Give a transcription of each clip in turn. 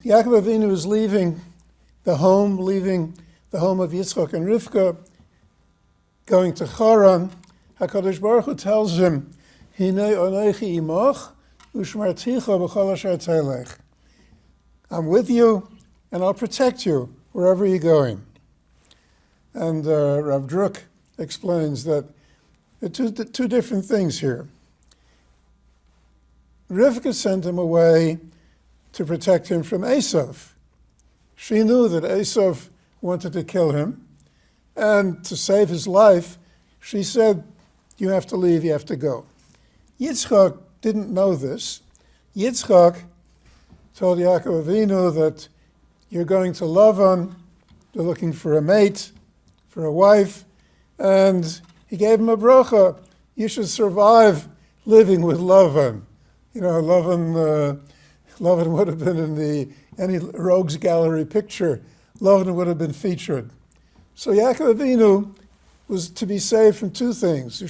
Yaakov Avinu is leaving the home of Yitzchak and Rivka, going to Haran. HaKadosh Baruch Hu tells him, Hinei onechi imoch, ushmarticha b'chol asher telech. I'm with you, and I'll protect you wherever you're going. And Rav Druk explains that there are two different things here. Rivka sent him away to protect him from Esav. She knew that Esav wanted to kill him, and to save his life, she said, you have to leave, you have to go. Yitzchak didn't know this. Yitzchak told Yaakov Avinu that you're going to Lavan, you're looking for a mate, for a wife, and he gave him a bracha. You should survive living with Lavan. You know, Lavan would have been in any Rogues Gallery picture. Lavan would have been featured. So Yaakov Avinu was to be saved from two things.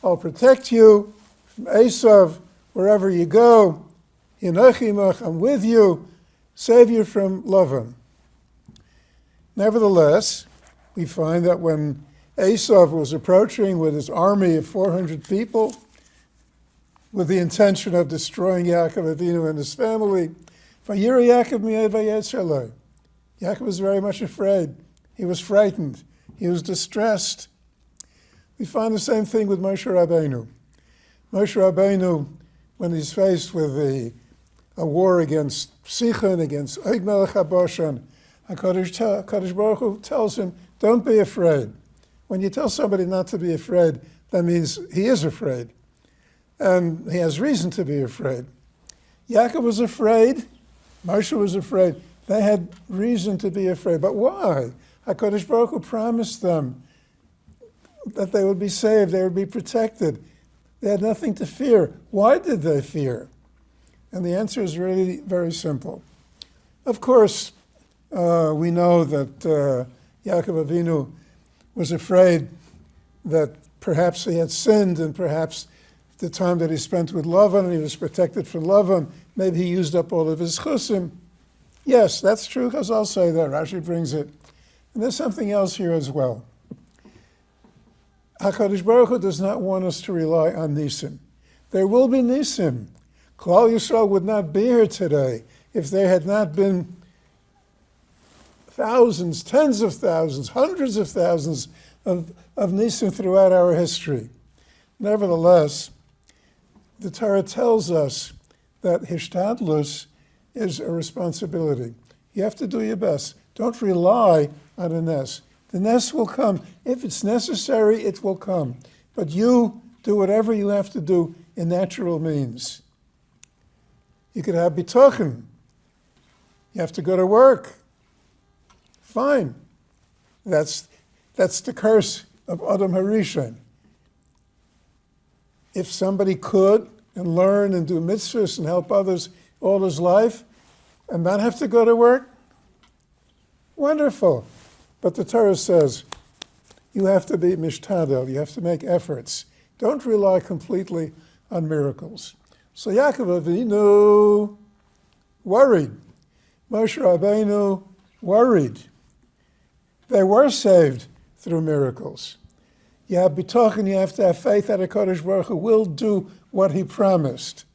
I'll protect you from Esav wherever you go. I'm with you. Save you from Lavan. Nevertheless, we find that when Esav was approaching with his army of 400 people, with the intention of destroying Yaakov Avinu and his family, Yaakov was very much afraid. He was frightened. He was distressed. We find the same thing with Moshe Rabbeinu. Moshe Rabbeinu, when he's faced with a war against Sichon, against Og Melech HaBashan, HaKadosh Baruch Hu tells him, don't be afraid. When you tell somebody not to be afraid, that means he is afraid. And he has reason to be afraid. Yaakov was afraid. Moshe was afraid. They had reason to be afraid. But why? HaKadosh Baruch Hu promised them that they would be saved, they would be protected. They had nothing to fear. Why did they fear? And the answer is really very simple. Of course, we know that Yaakov Avinu was afraid that perhaps he had sinned, and perhaps the time that he spent with Lavan, and he was protected from Lavan, maybe he used up all of his chusim. Yes, that's true, because I'll say that. Rashi brings it. And there's something else here as well. HaKadosh Baruch Hu does not want us to rely on nisim. There will be nisim. Klal Yisrael would not be here today if there had not been thousands, tens of thousands, hundreds of thousands of nisim throughout our history. Nevertheless, the Torah tells us that hishtadlus is a responsibility. You have to do your best. Don't rely on a nes. The nes will come. If it's necessary, it will come. But you do whatever you have to do in natural means. You could have bitochen. You have to go to work. Fine. That's the curse of Adam Harishon. If somebody could and learn and do mitzvahs and help others all his life and not have to go to work, wonderful. But the Torah says you have to be mishtadel, you have to make efforts. Don't rely completely on miracles. So Yaakov Avinu worried. Moshe Rabbeinu worried. They were saved through miracles. You have bitochen, you have to have faith that HaKadosh Baruch Hu will do what he promised.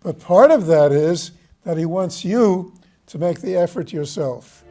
But part of that is that he wants you to make the effort yourself.